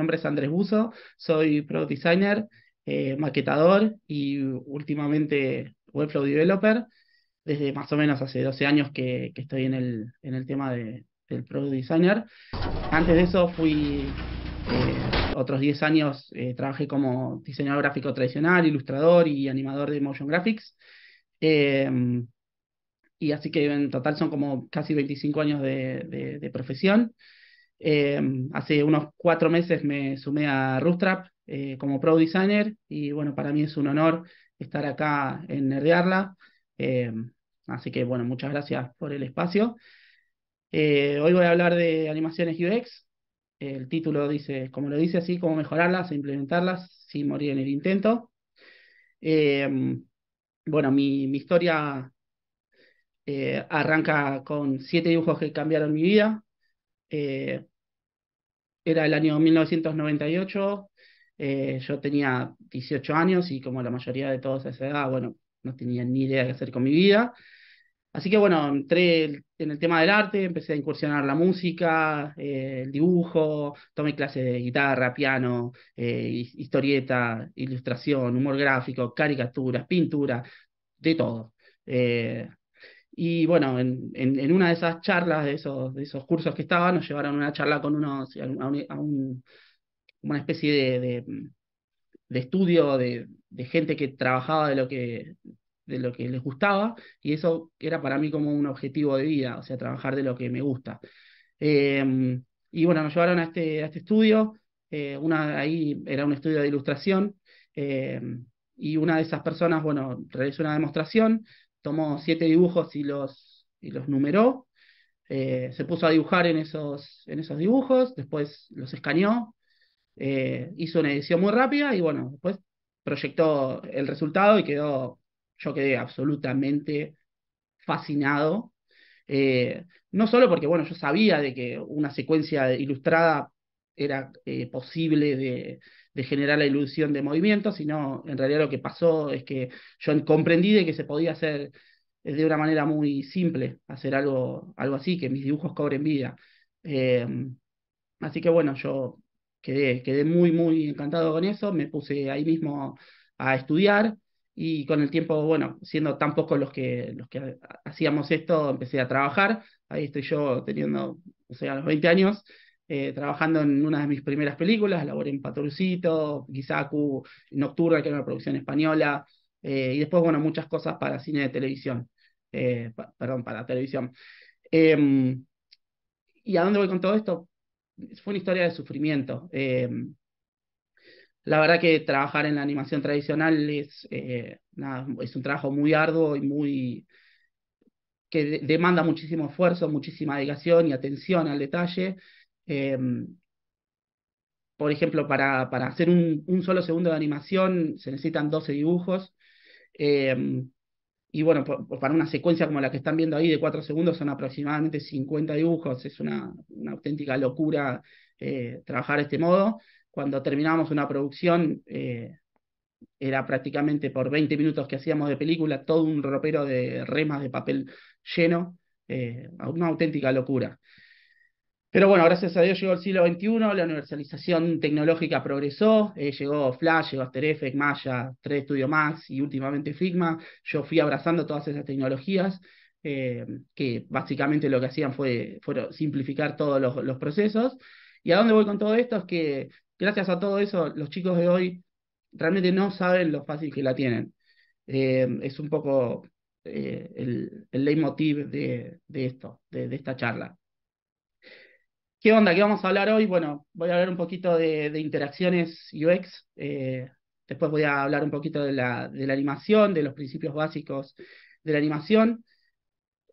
nombre es Andrés Buzo, soy product designer, maquetador y últimamente webflow developer. Desde más o menos hace 12 años que estoy en el tema del product designer. Antes de eso otros 10 años trabajé como diseñador gráfico tradicional, ilustrador y animador de motion graphics. Eh, y así que en total son como casi 25 años de profesión. Eh, Hace unos 4 meses me sumé a Rootstrap como Pro Designer y bueno, para mí es un honor estar acá en Nerdearla. Eh, Así que bueno, muchas gracias por el espacio. Hoy voy a hablar de animaciones UX. El título dice, como lo dice así, cómo mejorarlas e implementarlas sin morir en el intento. Eh, bueno, mi historia arranca con 7 dibujos que cambiaron mi vida. Eh, Era el año 1998, yo tenía 18 años y como la mayoría de todos a esa edad, bueno, no tenía ni idea qué hacer con mi vida. Así que bueno, entré en el tema del arte, empecé a incursionar la música, el dibujo, tomé clases de guitarra, piano, historieta, ilustración, humor gráfico, caricaturas, pintura, de todo. Eh, y bueno, en una de esas charlas, de esos cursos que estaba, nos llevaron a una charla con unos, una especie de estudio de gente que trabajaba de lo que les gustaba, y eso era para mí como un objetivo de vida, o sea, trabajar de lo que me gusta. Eh, y bueno, nos llevaron a este estudio, ahí era un estudio de ilustración, eh, y una de esas personas, bueno, realizó una demostración, tomó 7 dibujos y los numeró, se puso a dibujar en esos dibujos, después los escaneó, hizo una edición muy rápida y bueno, después proyectó el resultado y yo quedé absolutamente fascinado. No solo porque, bueno, yo sabía de que una secuencia ilustrada era posible de generar la ilusión de movimiento, sino en realidad lo que pasó es que yo comprendí de que se podía hacer de una manera muy simple, hacer algo así, que mis dibujos cobren vida. Eh, Así que bueno, yo quedé muy, muy encantado con eso, me puse ahí mismo a estudiar y con el tiempo, bueno, siendo tan pocos los que hacíamos esto, empecé a trabajar. Ahí estoy yo teniendo, o sea, a los 20 años, trabajando en una de mis primeras películas, laboré en Patroncito, Gisaku, Nocturna, que era una producción española, y después, bueno, muchas cosas para cine de televisión, perdón, para televisión. Em, ¿Y a dónde voy con todo esto? Fue una historia de sufrimiento. La verdad que trabajar en la animación tradicional nada, es un trabajo muy arduo y que demanda muchísimo esfuerzo, muchísima dedicación y atención al detalle. Eh, por ejemplo, para hacer un solo segundo de animación se necesitan 12 dibujos. eh, y bueno, para una secuencia como la que están viendo ahí de 4 segundos son aproximadamente 50 dibujos. Es una auténtica locura trabajar de este modo. Cuando terminábamos una producción, era prácticamente por 20 minutos que hacíamos de película, todo un ropero de remas de papel lleno. Una auténtica locura. Pero bueno, gracias a Dios llegó el siglo XXI, la universalización tecnológica progresó, llegó Flash, llegó After Effects, Maya, 3D Studio Max y últimamente Figma. Yo fui abrazando todas esas tecnologías que básicamente lo que hacían fueron simplificar todos los procesos. ¿Y a dónde voy con todo esto? Es que gracias a todo eso, los chicos de hoy realmente no saben lo fácil que la tienen. Es un poco el leitmotiv de esto, de esta charla. ¿Qué onda? ¿Qué vamos a hablar hoy? Bueno, voy a hablar un poquito de interacciones UX. Después voy a hablar un poquito de la animación, de los principios básicos de la animación.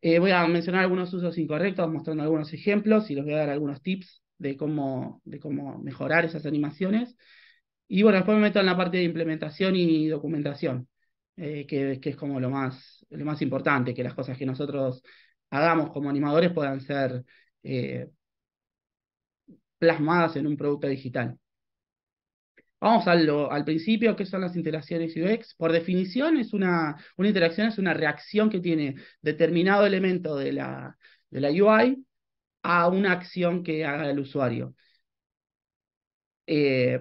Voy a mencionar algunos usos incorrectos, mostrando algunos ejemplos y les voy a dar algunos tips de cómo mejorar esas animaciones. Y bueno, después me meto en la parte de implementación y documentación, que es como lo más importante, que las cosas que nosotros hagamos como animadores puedan ser eh, plasmadas en un producto digital. Vamos al principio, ¿qué son las interacciones UX? Por definición, una interacción es una reacción que tiene determinado elemento de la UI a una acción que haga el usuario.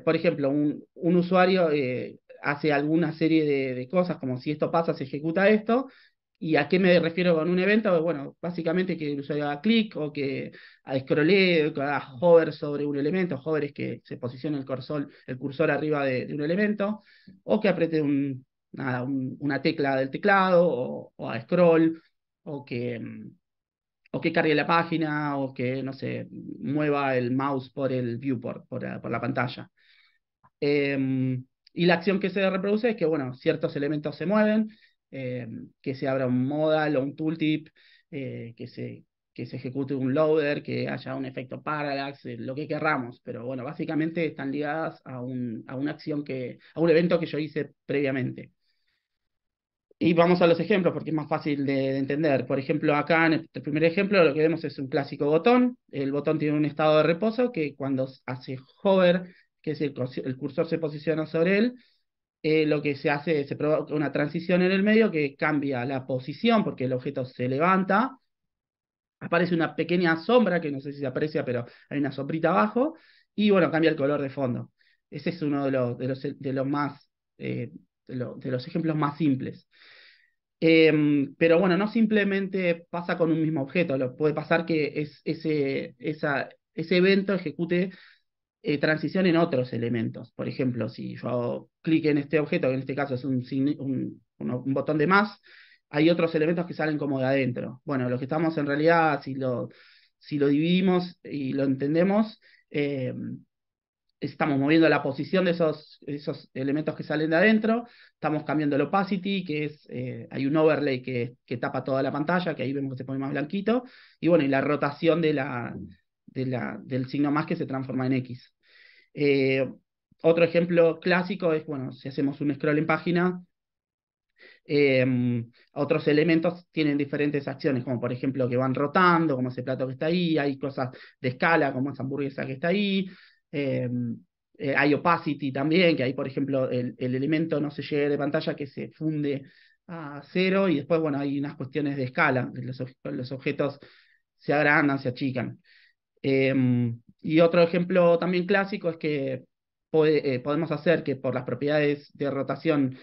Por ejemplo, un usuario hace alguna serie de cosas, como si esto pasa, se ejecuta esto. ¿Y a qué me refiero con un evento? Bueno, básicamente que el usuario haga clic o que scrollee, que haga hover sobre un elemento. Hover es que se posicione el cursor arriba de un elemento, o que apriete una tecla del teclado, o a scroll, o que, o que cargue la página, o que, no sé, mueva el mouse por el viewport, por la pantalla. Eh, y la acción que se reproduce es que, bueno, ciertos elementos se mueven, que se abra un modal o un tooltip, que se ejecute un loader, que haya un efecto parallax, lo que querramos, pero bueno, básicamente están ligadas a una acción a un evento que yo hice previamente. Y vamos a los ejemplos porque es más fácil de entender. Por ejemplo, acá en el primer ejemplo lo que vemos es un clásico botón. El botón tiene un estado de reposo que cuando hace hover, que es el cursor se posiciona sobre él, lo que se hace, se provoca una transición en el medio que cambia la posición porque el objeto se levanta, aparece una pequeña sombra, que no sé si se aprecia, pero hay una sombrita abajo, y bueno, cambia el color de fondo. Ese es uno de los más, de los ejemplos más simples. Pero bueno, no simplemente pasa con un mismo objeto, lo puede pasar que ese evento ejecute transición en otros elementos. Por ejemplo, si yo hago clic en este objeto, que en este caso es un botón de más, hay otros elementos que salen como de adentro. Bueno, lo que estamos en realidad, si lo dividimos y lo entendemos, estamos moviendo la posición de esos elementos que salen de adentro, estamos cambiando el opacity, hay un overlay que tapa toda la pantalla, que ahí vemos que se pone más blanquito, y bueno, y la rotación del signo más que se transforma en X. Eh, Otro ejemplo clásico es, bueno, si hacemos un scroll en página, otros elementos tienen diferentes acciones, como por ejemplo que van rotando, como ese plato que está ahí, hay cosas de escala, como esa hamburguesa que está ahí, eh, hay opacity también, que ahí por ejemplo el elemento no se llegue de pantalla, que se funde a cero, y después, bueno, hay unas cuestiones de escala, los objetos se agrandan, se achican. Y otro ejemplo también clásico es que podemos hacer que por las propiedades de rotación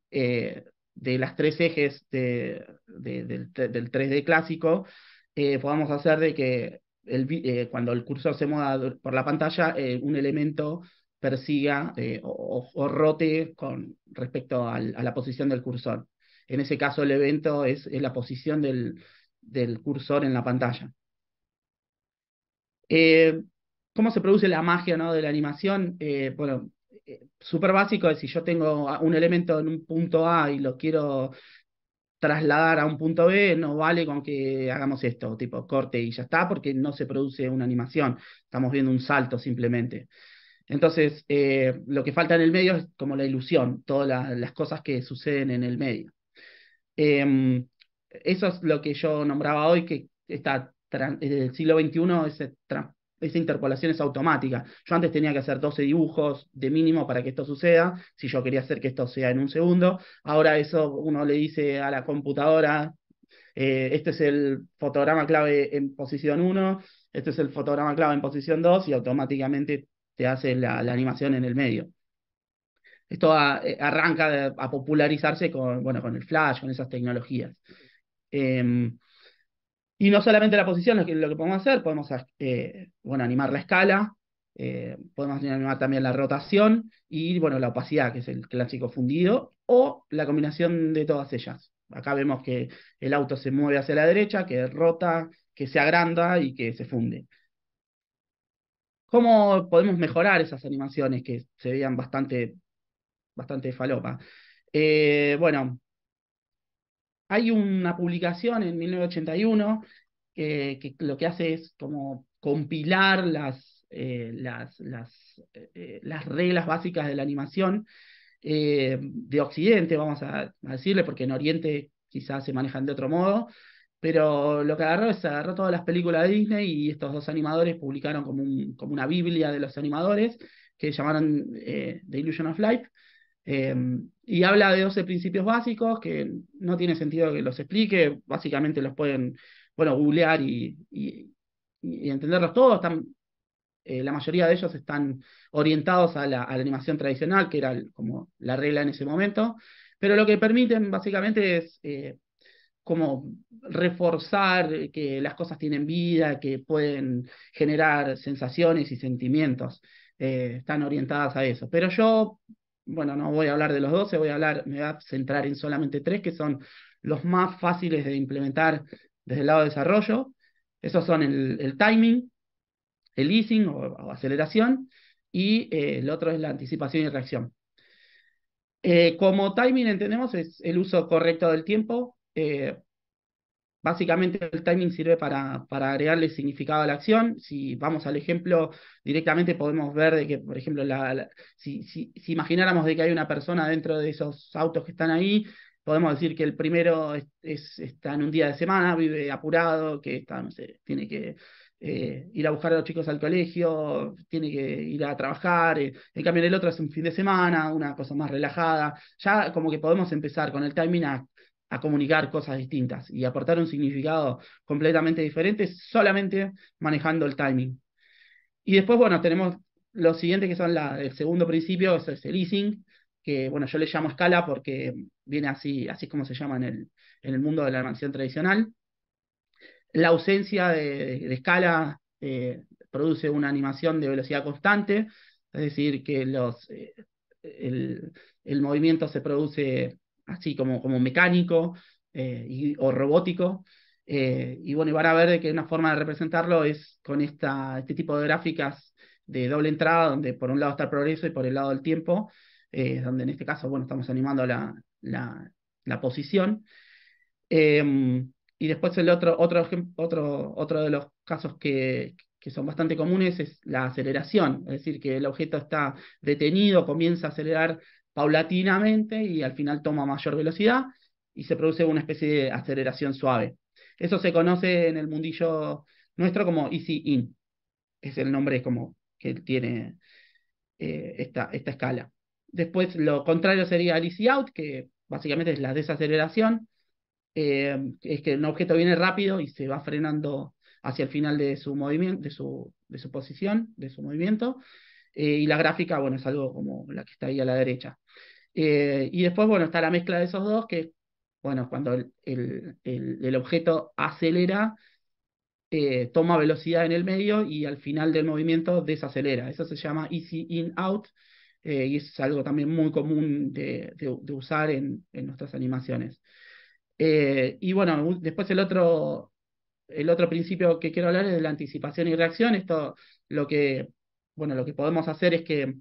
de las tres ejes del 3D clásico, podamos hacer de que cuando el cursor se mueva por la pantalla, un elemento persiga o rote con respecto a la posición del cursor. En ese caso, el evento es la posición del cursor en la pantalla. Eh, ¿Cómo se produce la magia, ¿no?, de la animación? Bueno, súper básico es si yo tengo un elemento en un punto A y lo quiero trasladar a un punto B, no vale con que hagamos esto, tipo corte y ya está, porque no se produce una animación, estamos viendo un salto simplemente. Entonces, lo que falta en el medio es como la ilusión, todas las cosas que suceden en el medio. Eh, Eso es lo que yo nombraba hoy, que el siglo XXI, esa interpolación es automática. Yo antes tenía que hacer 12 dibujos de mínimo para que esto suceda, si yo quería hacer que esto sea en un segundo. Ahora eso uno le dice a la computadora, este es el fotograma clave en posición uno, este es el fotograma clave en posición 2, y automáticamente te hace la animación en el medio. Esto arranca a popularizarse bueno, con el Flash, con esas tecnologías. Eh, y no solamente la posición, lo que podemos hacer, podemos bueno, animar la escala, podemos animar también la rotación y bueno, la opacidad, que es el clásico fundido, o la combinación de todas ellas. Acá vemos que el auto se mueve hacia la derecha, que rota, que se agranda y que se funde. ¿Cómo podemos mejorar esas animaciones que se veían bastante falopa? Bueno, hay una publicación en 1981 que lo que hace es como compilar las reglas básicas de la animación de Occidente, vamos a decirle, porque en Oriente quizás se manejan de otro modo, pero lo que agarró todas las películas de Disney, y estos dos animadores publicaron como una biblia de los animadores que llamaron The Illusion of Life. Eh, y habla de 12 principios básicos que no tiene sentido que los explique, básicamente los pueden, bueno, googlear y entenderlos todos. la mayoría de ellos están orientados a la animación tradicional, que era como la regla en ese momento, pero lo que permiten básicamente es como reforzar que las cosas tienen vida, que pueden generar sensaciones y sentimientos. Están orientadas a eso. Pero yo, bueno, no voy a hablar de los 12, me voy a centrar en solamente tres, que son los más fáciles de implementar desde el lado de desarrollo. Esos son el timing, el easing o aceleración, y el otro es la anticipación y reacción. Como timing entendemos es el uso correcto del tiempo. Básicamente el timing sirve para agregarle significado a la acción. Si vamos al ejemplo, directamente podemos ver de que, por ejemplo, si imagináramos de que hay una persona dentro de esos autos que están ahí, podemos decir que el primero está en un día de semana, vive apurado, que está, no sé, tiene que ir a buscar a los chicos al colegio, tiene que ir a trabajar. En cambio, el otro es un fin de semana, una cosa más relajada. Ya como que podemos empezar con el timing a comunicar cosas distintas y aportar un significado completamente diferente solamente manejando el timing. Y después, bueno, tenemos los siguientes que son el segundo principio, eso es el easing, que bueno, yo le llamo escala porque viene así como se llama en el mundo de la animación tradicional. La ausencia de escala produce una animación de velocidad constante, es decir, que el, el movimiento se produce así como mecánico o robótico. Y bueno, y van a ver de que una forma de representarlo es con este tipo de gráficas de doble entrada, donde por un lado está el progreso y por el lado el tiempo, donde en este caso, bueno, estamos animando la posición. Y después otro de los casos que son bastante comunes es la aceleración, es decir, que el objeto está detenido, comienza a acelerar paulatinamente y al final toma mayor velocidad y se produce una especie de aceleración suave. Eso se conoce en el mundillo nuestro como Easy In, es el nombre como que tiene esta escala. Después lo contrario sería el Easy Out, que básicamente es la desaceleración, es que un objeto viene rápido y se va frenando hacia el final de su movimiento, de su posición, de su movimiento, y la gráfica, bueno, es algo como la que está ahí a la derecha. Y después, bueno, está la mezcla de esos dos, que, bueno, cuando el objeto acelera, toma velocidad en el medio y al final del movimiento desacelera. Eso se llama easy in-out, y es algo también muy común de usar en nuestras animaciones. Y bueno, después el otro principio que quiero hablar es de la anticipación y reacción. Esto lo que, bueno, lo que podemos hacer es que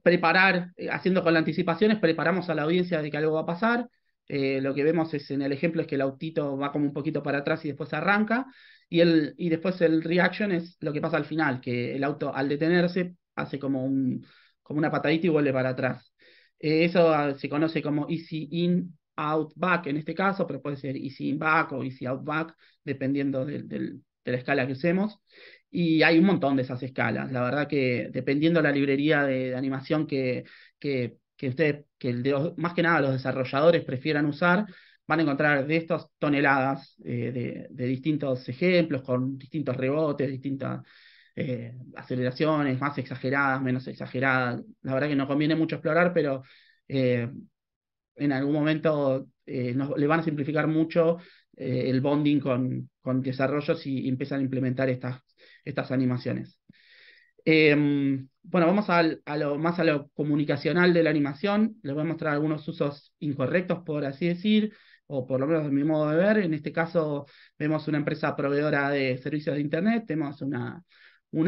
preparar, haciendo con la anticipación, es preparamos a la audiencia de que algo va a pasar. Lo que vemos en el ejemplo es que el autito va como un poquito para atrás y después arranca. Y después el reaction es lo que pasa al final, que el auto al detenerse hace como una patadita y vuelve para atrás. Eso se conoce como easy in, out, back en este caso, pero puede ser easy in back o easy out back, dependiendo de la escala que usemos. Y hay un montón de esas escalas. La verdad que dependiendo la librería de animación más que nada los desarrolladores prefieran usar, van a encontrar de estas toneladas de distintos ejemplos, con distintos rebotes, distintas aceleraciones, más exageradas, menos exageradas. La verdad que no conviene mucho explorar, pero eh, en algún momento le van a simplificar mucho el bonding con desarrollos y empiezan a implementar estas animaciones. Bueno, vamos más a lo comunicacional de la animación. Les voy a mostrar algunos usos incorrectos, por así decir, o por lo menos de mi modo de ver. En este caso, vemos una empresa proveedora de servicios de Internet. Tenemos una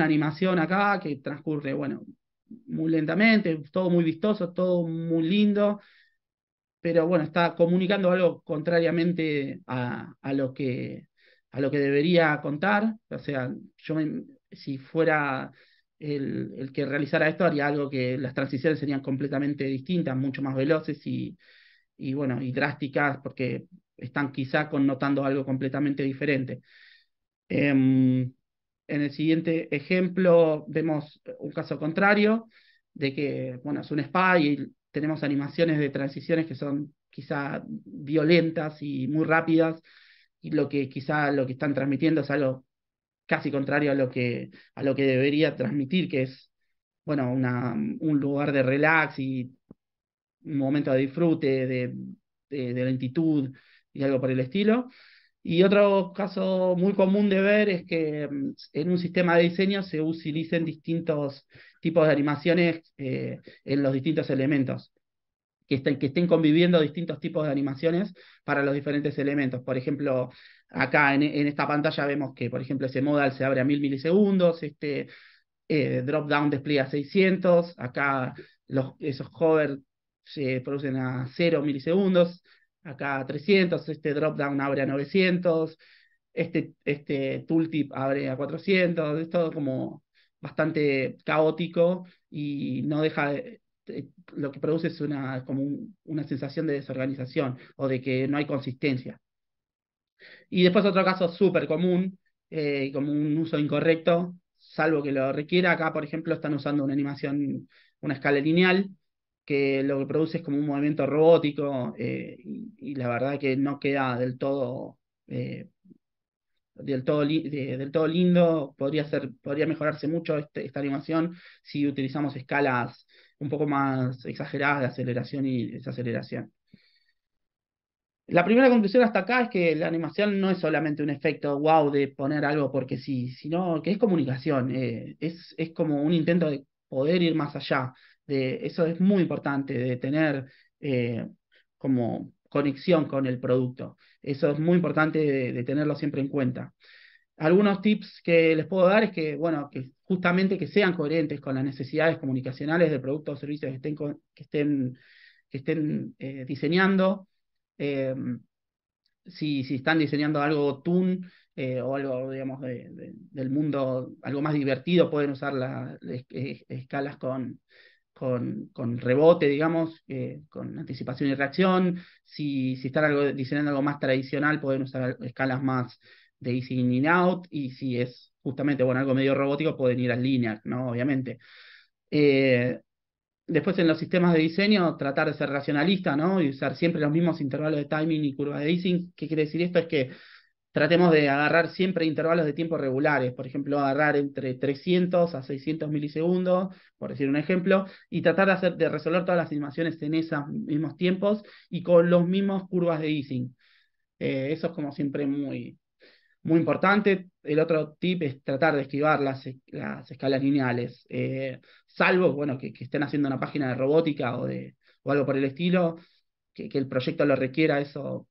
animación acá que transcurre, bueno, muy lentamente, todo muy vistoso, todo muy lindo, pero bueno, está comunicando algo contrariamente a lo que debería contar. O sea, si fuera el que realizara esto, haría algo que las transiciones serían completamente distintas, mucho más veloces y bueno, y drásticas, porque están quizá connotando algo completamente diferente. En el siguiente ejemplo vemos un caso contrario, de que, bueno, es un spa y tenemos animaciones de transiciones que son quizá violentas y muy rápidas, y quizá lo que están transmitiendo es algo casi contrario a lo que debería transmitir, que es, bueno, un lugar de relax y un momento de disfrute, de lentitud y algo por el estilo. Y otro caso muy común de ver es que en un sistema de diseño se utilicen distintos tipos de animaciones en los distintos elementos, que estén conviviendo distintos tipos de animaciones para los diferentes elementos. Por ejemplo, acá en esta pantalla vemos que, por ejemplo, ese modal se abre a 1000 milisegundos, este drop-down despliega 600, acá esos hover se producen a 0 milisegundos, acá 300, este drop-down abre a 900, este tooltip abre a 400, es todo como bastante caótico y no deja lo que produce es como una sensación de desorganización o de que no hay consistencia. Y después otro caso súper común, como un uso incorrecto, salvo que lo requiera. Acá, por ejemplo, están usando una animación, una escala lineal, que lo que produce es como un movimiento robótico, y la verdad que no queda eh, del todo lindo. Podría mejorarse mucho esta animación si utilizamos escalas un poco más exageradas de aceleración y desaceleración. La primera conclusión hasta acá es que la animación no es solamente un efecto wow de poner algo porque sí, sino que es comunicación, es como un intento de poder ir más allá. Eso es muy importante, de tener eh, como conexión con el producto. Eso es muy importante de tenerlo siempre en cuenta. Algunos tips que les puedo dar es que, bueno, que justamente que sean coherentes con las necesidades comunicacionales del producto o servicio que estén diseñando. Eh, si están diseñando algo toon o algo, digamos, del mundo, algo más divertido, pueden usar escalas con rebote, digamos, con anticipación y reacción. Si están diseñando algo más tradicional, pueden usar escalas más de easy in y out. Y si es justamente, bueno, algo medio robótico, pueden ir al linear, ¿no? Obviamente. Eh, Después en los sistemas de diseño, tratar de ser racionalista, ¿no? Y usar siempre los mismos intervalos de timing y curva de easing. ¿Qué quiere decir esto? Es que tratemos de agarrar siempre intervalos de tiempo regulares. Por ejemplo, agarrar entre 300 a 600 milisegundos, por decir un ejemplo, y tratar de resolver todas las animaciones en esos mismos tiempos y con los mismos curvas de easing. Eso es como siempre muy importante. El otro tip es tratar de esquivar las escalas lineales, salvo, bueno, que estén haciendo una página de robótica o algo por el estilo, que el proyecto lo requiera, eso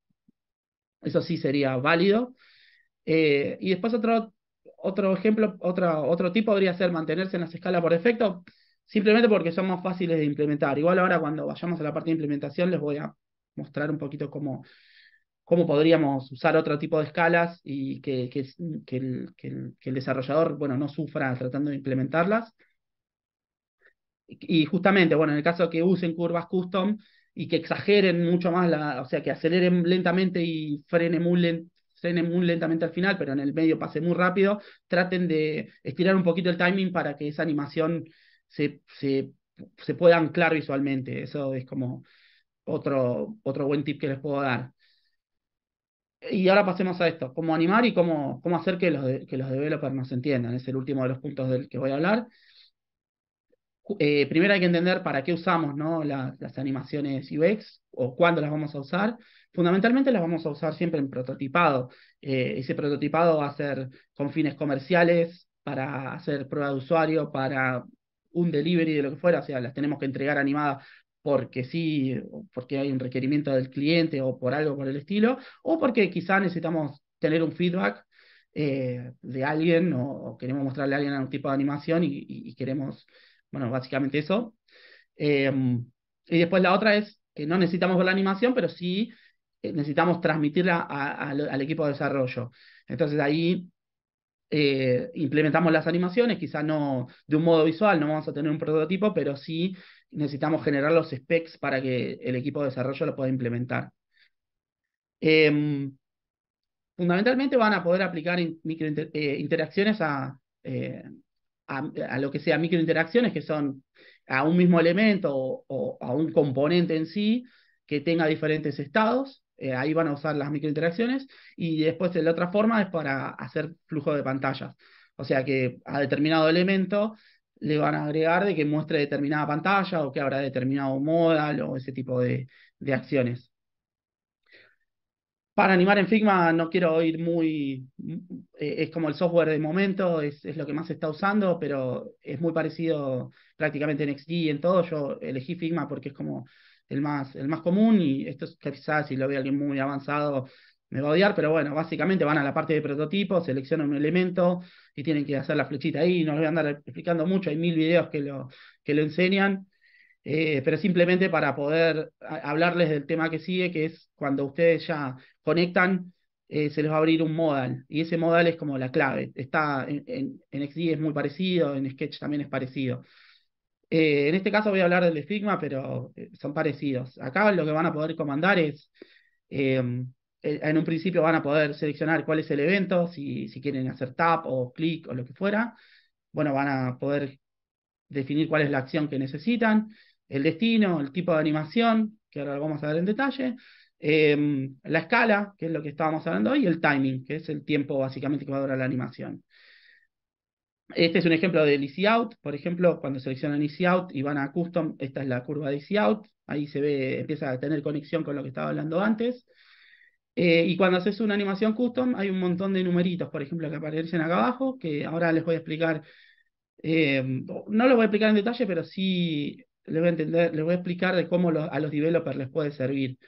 sí sería válido. Y después otro ejemplo, otro tipo podría ser mantenerse en las escalas por defecto, simplemente porque son más fáciles de implementar. Igual ahora cuando vayamos a la parte de implementación les voy a mostrar un poquito cómo podríamos usar otro tipo de escalas y que el desarrollador, bueno, no sufra tratando de implementarlas. Y justamente, bueno, en el caso que usen curvas custom y que exageren mucho más, o sea, que aceleren lentamente y frenen muy lentamente al final, pero en el medio pase muy rápido, traten de estirar un poquito el timing para que esa animación se, se, se pueda anclar visualmente. Eso es como otro buen tip que les puedo dar. Y ahora pasemos a esto, cómo animar y cómo hacer que los developers nos entiendan. Es el último de los puntos del que voy a hablar. Primero hay que entender para qué usamos, ¿no? Las animaciones UX o cuándo las vamos a usar. Fundamentalmente las vamos a usar siempre en prototipado. Ese prototipado va a ser con fines comerciales, para hacer prueba de usuario, para un delivery de lo que fuera, o sea, las tenemos que entregar animadas porque sí, o porque hay un requerimiento del cliente o por algo por el estilo, o porque quizá necesitamos tener un feedback de alguien o queremos mostrarle a alguien un tipo de animación y queremos, bueno, básicamente eso. Eh, y después la otra es que no necesitamos ver la animación, pero sí necesitamos transmitirla al equipo de desarrollo. Entonces ahí implementamos las animaciones, quizás no de un modo visual, no vamos a tener un prototipo, pero sí necesitamos generar los specs para que el equipo de desarrollo lo pueda implementar. Eh, Fundamentalmente van a poder aplicar interacciones a lo que sea microinteracciones, que son a un mismo elemento o a un componente en sí que tenga diferentes estados. ahí van a usar las microinteracciones, y después la otra forma es para hacer flujo de pantallas. O sea que a determinado elemento le van a agregar de que muestre determinada pantalla o que habrá determinado modal o ese tipo de acciones. Para animar en Figma no quiero ir muy... es como el software de momento, es lo que más se está usando, pero es muy parecido prácticamente en XD y en todo. Yo elegí Figma porque es como el más común, y esto es quizás si lo ve alguien muy avanzado me va a odiar, pero bueno, básicamente van a la parte de prototipo, seleccionan un elemento y tienen que hacer la flechita ahí. No les voy a andar explicando mucho, hay 1000 videos que lo enseñan. Pero simplemente para poder hablarles del tema que sigue, que es cuando ustedes ya conectan, se les va a abrir un modal, y ese modal es como la clave. Está en XD es muy parecido, en Sketch también es parecido. En este caso voy a hablar del de Figma, pero son parecidos. Acá lo que van a poder comandar es, eh, en un principio van a poder seleccionar cuál es el evento, si quieren hacer tap o clic o lo que fuera. Bueno, van a poder definir cuál es la acción que necesitan, el destino, el tipo de animación, que ahora lo vamos a ver en detalle, la escala, que es lo que estábamos hablando hoy, y el timing, que es el tiempo básicamente que va a durar la animación. Este es un ejemplo del easy out. Por ejemplo, cuando seleccionan easy out y van a custom, esta es la curva de easy out. Ahí se ve, empieza a tener conexión con lo que estaba hablando antes. Y cuando haces una animación custom, hay un montón de numeritos, por ejemplo, que aparecen acá abajo, que ahora les voy a explicar. No lo voy a explicar en detalle, pero sí les voy a explicar de cómo a los developers les puede servir.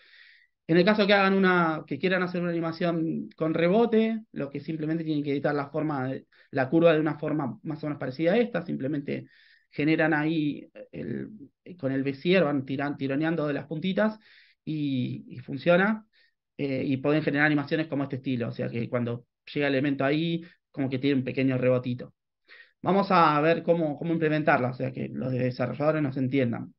En el caso que quieran hacer una animación con rebote, lo que simplemente tienen que editar la curva de una forma más o menos parecida a esta. Simplemente generan ahí con el Bezier, van tironeando de las puntitas, y funciona. Y pueden generar animaciones como este estilo, o sea que cuando llega el elemento ahí, como que tiene un pequeño rebotito. Vamos a ver cómo implementarla, o sea que los desarrolladores nos entiendan.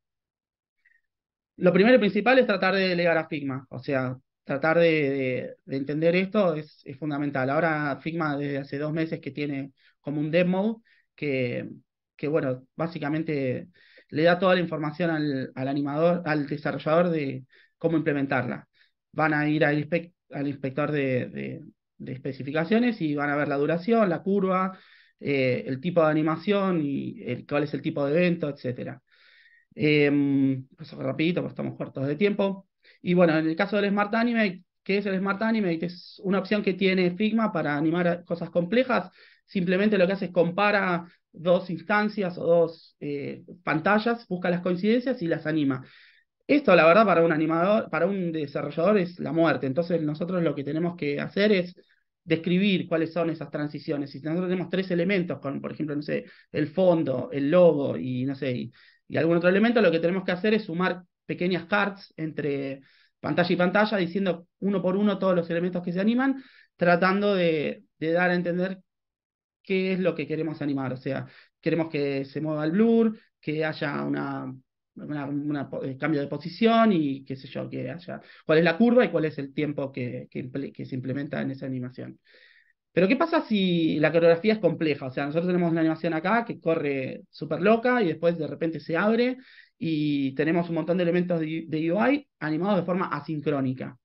Lo primero y principal es tratar de delegar a Figma, o sea, tratar de entender esto es fundamental. Ahora Figma desde hace 2 meses que tiene como un demo que, bueno, básicamente le da toda la información al animador, al desarrollador de cómo implementarla. Van a ir al inspector de especificaciones y van a ver la duración, la curva, el tipo de animación y cuál es el tipo de evento, etcétera. Eso rapidito, porque estamos cortos de tiempo. Y bueno, en el caso del Smart Animate, ¿qué es el Smart Animate? Es una opción que tiene Figma para animar cosas complejas. Simplemente lo que hace es compara dos instancias o dos pantallas, busca las coincidencias y las anima. Esto, la verdad, para un animador, para un desarrollador es la muerte. Entonces, nosotros lo que tenemos que hacer es describir cuáles son esas transiciones. Si nosotros tenemos 3 elementos, con, por ejemplo, no sé, el fondo, el logo y no sé, y algún otro elemento, lo que tenemos que hacer es sumar pequeñas cards entre pantalla y pantalla, diciendo uno por uno todos los elementos que se animan, tratando de dar a entender qué es lo que queremos animar. O sea, queremos que se mueva el blur, que haya cambio de posición y qué sé yo, que haya cuál es la curva y cuál es el tiempo que se implementa en esa animación. Pero ¿qué pasa si la coreografía es compleja? O sea, nosotros tenemos una animación acá que corre súper loca y después de repente se abre y tenemos un montón de elementos de UI animados de forma asincrónica.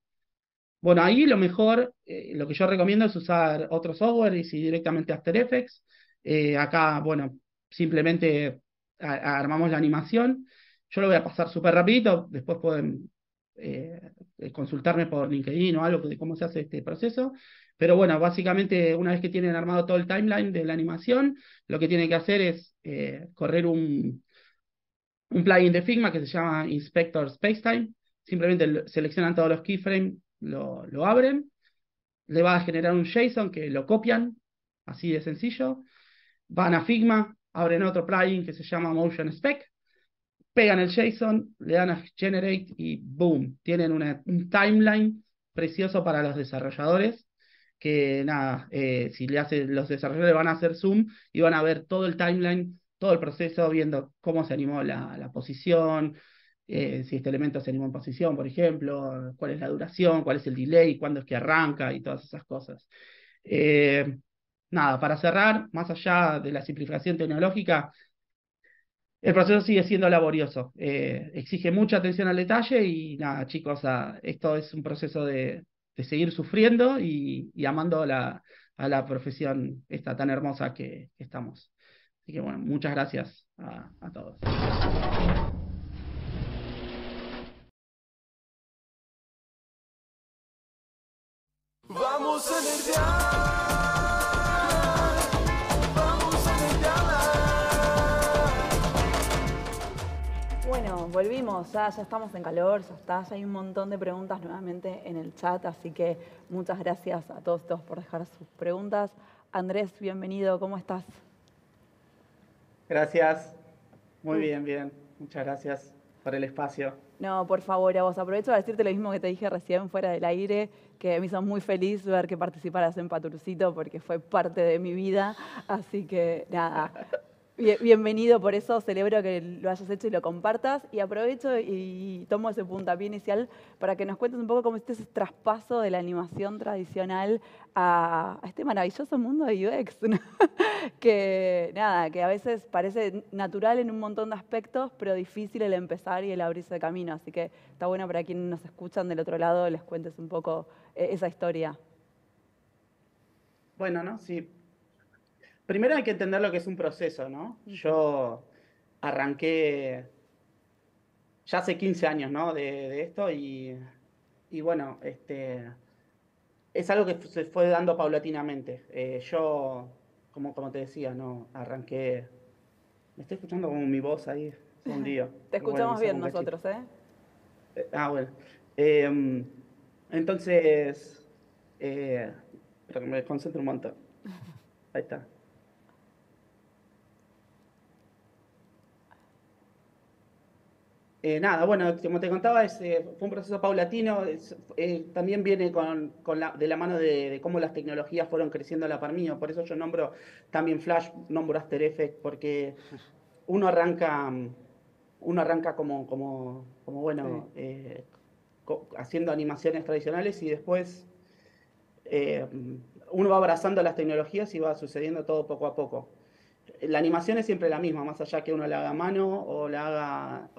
Bueno, ahí lo mejor, lo que yo recomiendo es usar otro software y si directamente After Effects. Acá, bueno, simplemente armamos la animación. Yo lo voy a pasar súper rapidito, después pueden consultarme por LinkedIn o algo de cómo se hace este proceso. Pero bueno, básicamente una vez que tienen armado todo el timeline de la animación, lo que tienen que hacer es correr un plugin de Figma que se llama Inspector Spacetime. Simplemente seleccionan todos los keyframes, lo abren, le va a generar un JSON que lo copian, así de sencillo. Van a Figma, abren otro plugin que se llama Motion Spec, pegan el JSON, le dan a Generate y boom, tienen un timeline precioso para los desarrolladores. Que nada, si los desarrolladores van a hacer zoom y van a ver todo el timeline, todo el proceso, viendo cómo se animó la posición, si este elemento se animó en posición, por ejemplo, cuál es la duración, cuál es el delay, cuándo es que arranca y todas esas cosas. Eh, Nada, para cerrar, más allá de la simplificación tecnológica, El proceso sigue siendo laborioso, exige mucha atención al detalle y nada, chicos, esto es un proceso de seguir sufriendo y amando a la profesión esta tan hermosa que estamos. Así que bueno, muchas gracias a todos. Vamos a nerdear, vamos a nerdear. Bueno, volvimos, ya estamos en calor, ya hay un montón de preguntas nuevamente en el chat, así que muchas gracias a todos por dejar sus preguntas. Andrés, bienvenido, ¿cómo estás? Gracias, muy bien, bien. Muchas gracias por el espacio. No, por favor, a vos aprovecho para decirte lo mismo que te dije recién fuera del aire, que me hizo muy feliz ver que participaras en Paturcito porque fue parte de mi vida, así que nada, bienvenido, por eso celebro que lo hayas hecho y lo compartas. Y aprovecho y tomo ese puntapié inicial para que nos cuentes un poco cómo hiciste ese traspaso de la animación tradicional a este maravilloso mundo de UX, ¿no? Que nada, que a veces parece natural en un montón de aspectos, pero difícil el empezar y el abrirse de camino. Así que está bueno para quienes nos escuchan del otro lado, les cuentes un poco esa historia. Bueno, ¿no? Sí. Primero hay que entender lo que es un proceso, ¿no? Yo arranqué ya hace 15 años, ¿no? De esto y bueno, es algo que se fue dando paulatinamente. Yo, como te decía, ¿no? Arranqué. Me estoy escuchando como mi voz ahí, es un lío. Te Bueno, me escuchamos saco bien un cachito. nosotros, ¿eh? Bueno. Em, entonces, pero que me concentro un montón. Ahí está. Nada, bueno, como te contaba, fue un proceso paulatino. También viene de la mano de cómo las tecnologías fueron creciendo a la par mío. Por eso yo nombro también Flash, nombro After Effects, porque uno arranca, uno arranca como Sí. bueno, haciendo animaciones tradicionales y después eh, uno va abrazando las tecnologías y va sucediendo todo poco a poco. La animación es siempre la misma, más allá que uno la haga a mano o la haga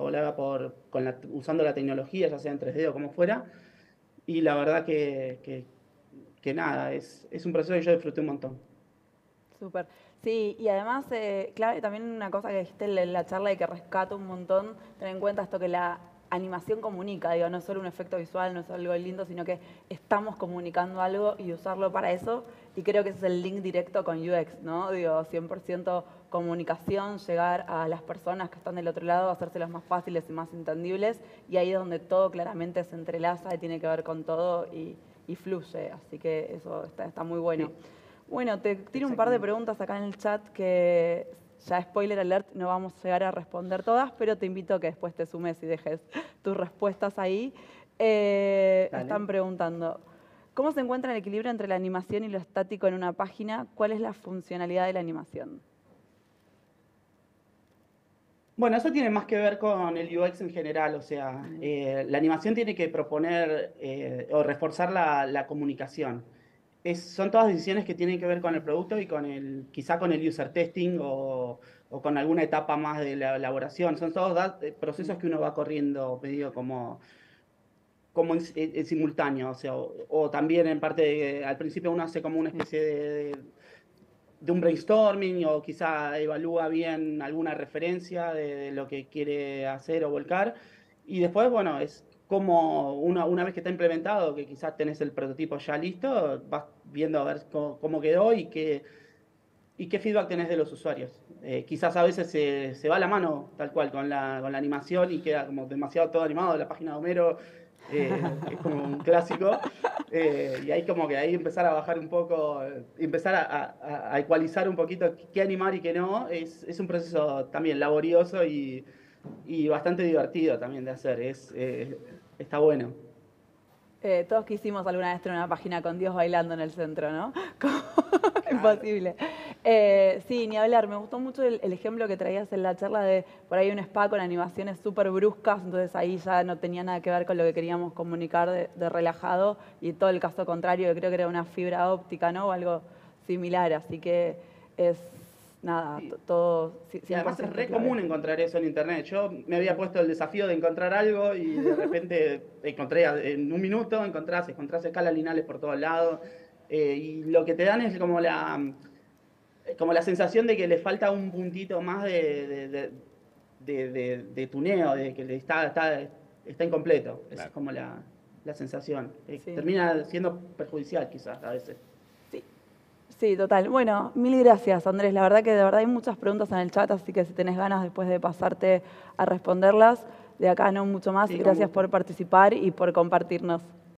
usando la tecnología, ya sea en 3D o como fuera. Y la verdad que nada, es un proceso que yo disfruté un montón. Súper. Sí, y además, clave también una cosa que dijiste en la charla y que rescato un montón, tener en cuenta esto que la animación comunica, digo, no es solo un efecto visual, no es algo lindo, sino que estamos comunicando algo y usarlo para eso. Y creo que ese es el link directo con UX, ¿no? Digo, 100% comunicación, llegar a las personas que están del otro lado, hacérselos más fáciles y más entendibles. Y ahí es donde todo claramente se entrelaza y tiene que ver con todo y fluye. Así que eso está muy bueno. Sí, Bueno, te tiro un par de exactamente. preguntas acá en el chat que ya spoiler alert, no vamos a llegar a responder todas, pero te invito a que después te sumes y dejes tus respuestas ahí. Dale. Están preguntando, ¿cómo se encuentra el equilibrio entre la animación y lo estático en una página? ¿Cuál es la funcionalidad de la animación? Bueno, eso tiene más que ver con el UX en general, o sea, la animación tiene que proponer o reforzar la comunicación. Son todas decisiones que tienen que ver con el producto y quizá con el user testing o con alguna etapa más de la elaboración. Son todos procesos que uno va corriendo, medio como en simultáneo, o sea, o también en parte, al principio uno hace como una especie de un brainstorming o quizá evalúa bien alguna referencia de lo que quiere hacer o volcar. Y después, bueno, es como una vez que está implementado, que quizás tenés el prototipo ya listo, vas viendo a ver cómo quedó y qué feedback tenés de los usuarios. Quizás a veces se va la mano tal cual con la animación y queda como demasiado todo animado, la página de Homero, que es como un clásico. Y ahí como que ahí empezar a bajar un poco, empezar a ecualizar un poquito qué animar y qué no, es un proceso también laborioso y bastante divertido también de hacer. Está bueno. Todos quisimos alguna vez tener una página con Dios bailando en el centro, ¿no? Claro. Imposible. Sí, ni hablar. Me gustó mucho el ejemplo que traías en la charla de por ahí un spa con animaciones súper bruscas, entonces ahí ya no tenía nada que ver con lo que queríamos comunicar de relajado y todo el caso contrario, que creo que era una fibra óptica, ¿no? O algo similar. Así que es nada, Sí. todo Y además es 100% re clave. común encontrar eso en internet. Yo me había puesto el desafío de encontrar algo y de repente encontré en un minuto, encontrás escalas lineales por todos lados. Y lo que te dan es como la sensación de que le falta un puntito más de tuneo, de que está incompleto. Esa Claro. es como la sensación. Sí. Termina siendo perjudicial quizás a veces. Sí. Sí, total. Bueno, mil gracias, Andrés. La verdad que de verdad hay muchas preguntas en el chat, así que si tenés ganas después de pasarte a responderlas, de acá no mucho más. Sí, con Gracias gusto. por participar y por compartirnos.